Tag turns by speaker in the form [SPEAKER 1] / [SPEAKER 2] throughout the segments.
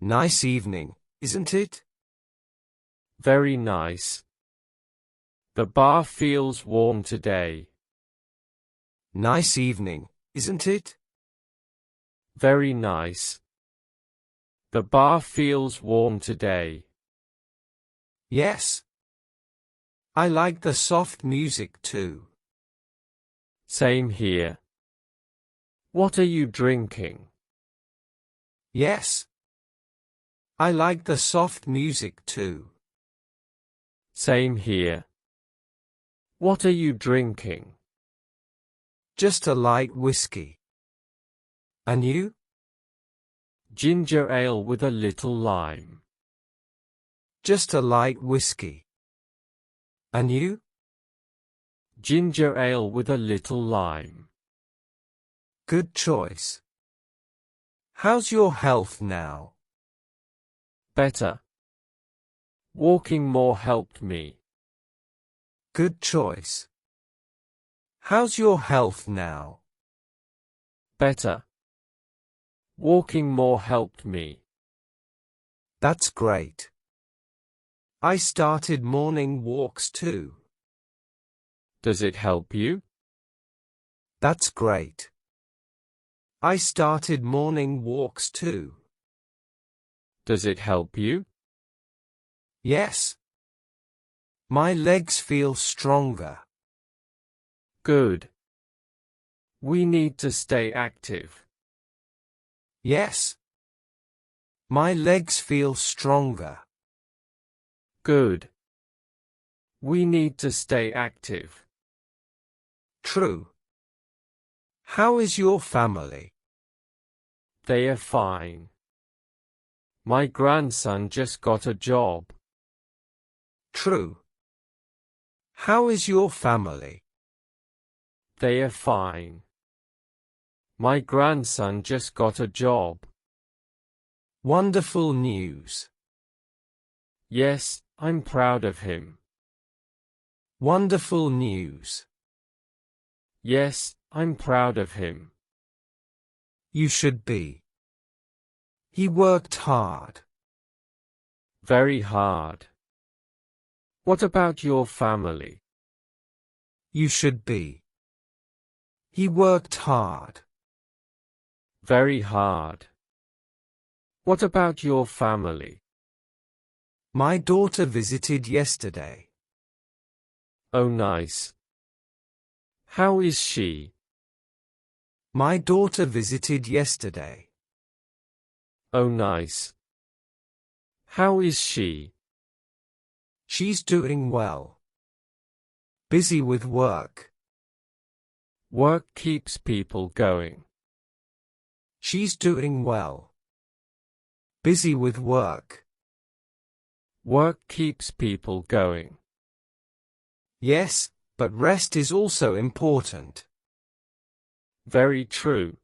[SPEAKER 1] Nice evening, isn't it?
[SPEAKER 2] Very nice. The bar feels warm today.
[SPEAKER 1] Nice evening, isn't it?
[SPEAKER 2] Very nice. The bar feels warm today.
[SPEAKER 1] Yes. I like the soft music too.
[SPEAKER 2] Same here. What are you drinking?
[SPEAKER 1] Yes. I like the soft music too.
[SPEAKER 2] Same here. What are you drinking?
[SPEAKER 1] Just a light whiskey. And you?
[SPEAKER 2] Ginger ale with a little lime.
[SPEAKER 1] Just a light whiskey. And you?
[SPEAKER 2] Ginger ale with a little lime.
[SPEAKER 1] Good choice. How's your health now?
[SPEAKER 2] Better. Walking more helped me.
[SPEAKER 1] Good choice. How's your health now?
[SPEAKER 2] Better. Walking more helped me.
[SPEAKER 1] That's great. I started morning walks too.
[SPEAKER 2] Does it help you?
[SPEAKER 1] That's great. I started morning walks too.
[SPEAKER 2] Does it help you?
[SPEAKER 1] Yes. My legs feel stronger.
[SPEAKER 2] Good. We need to stay active.
[SPEAKER 1] Yes. My legs feel stronger.
[SPEAKER 2] Good. We need to stay active.
[SPEAKER 1] True. How is your family?
[SPEAKER 2] They are fine. My grandson just got a job.
[SPEAKER 1] True. How is your family?
[SPEAKER 2] They are fine. My grandson just got a job.
[SPEAKER 1] Wonderful news.
[SPEAKER 2] Yes, I'm proud of him.
[SPEAKER 1] Wonderful news.
[SPEAKER 2] Yes, I'm proud of him.
[SPEAKER 1] You should be. He worked hard.
[SPEAKER 2] Very hard. What about your family?
[SPEAKER 1] You should be. He worked hard.
[SPEAKER 2] Very hard. What about your family?
[SPEAKER 1] My daughter visited yesterday.
[SPEAKER 2] Oh, nice. How is she?
[SPEAKER 1] My daughter visited yesterday.
[SPEAKER 2] Oh, nice. How is she?
[SPEAKER 1] She's doing well. Busy with work.
[SPEAKER 2] Work keeps people going.
[SPEAKER 1] She's doing well. Busy with work.
[SPEAKER 2] Work keeps people going.
[SPEAKER 1] Yes, but rest is also important.
[SPEAKER 2] Very true.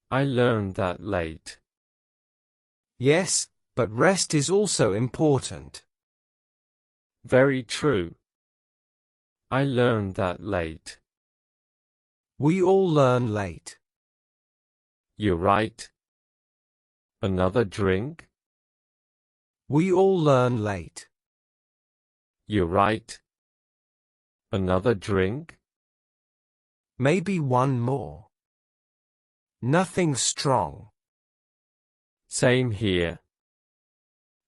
[SPEAKER 2] I learned that late.
[SPEAKER 1] Yes, but rest is also important.
[SPEAKER 2] Very true. I learned that late.
[SPEAKER 1] We all learn late.
[SPEAKER 2] You're right. Another drink?
[SPEAKER 1] We all learn late.
[SPEAKER 2] You're right. Another drink?
[SPEAKER 1] Maybe one more. Nothing strong.
[SPEAKER 2] Same here.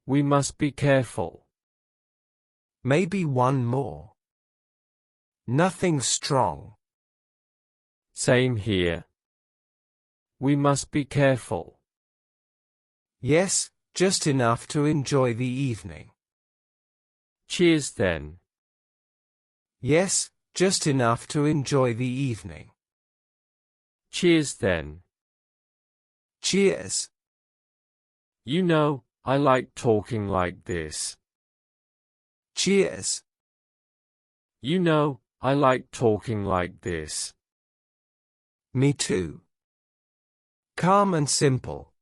[SPEAKER 2] We must be careful.
[SPEAKER 1] Maybe one more. Nothing strong.
[SPEAKER 2] Same here. We must be careful.
[SPEAKER 1] Yes, just enough to enjoy the evening.
[SPEAKER 2] Cheers then.
[SPEAKER 1] Yes, just enough to enjoy the evening.
[SPEAKER 2] Cheers then.
[SPEAKER 1] Cheers.
[SPEAKER 2] You know, I like talking like this.
[SPEAKER 1] Cheers.
[SPEAKER 2] You know, I like talking like this.
[SPEAKER 1] Me too. Calm and simple.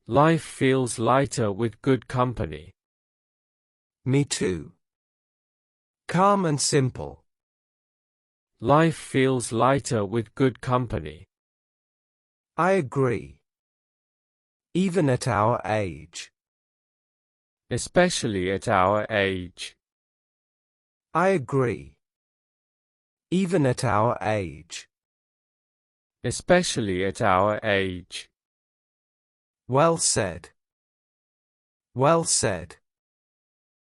[SPEAKER 2] Life feels lighter with good company.
[SPEAKER 1] Me too. Calm and simple.
[SPEAKER 2] Life feels lighter with good company.
[SPEAKER 1] I agree. Even at our age.
[SPEAKER 2] Especially at our age.
[SPEAKER 1] I agree. Even at our age.
[SPEAKER 2] Especially at our age.
[SPEAKER 1] Well said. Well said.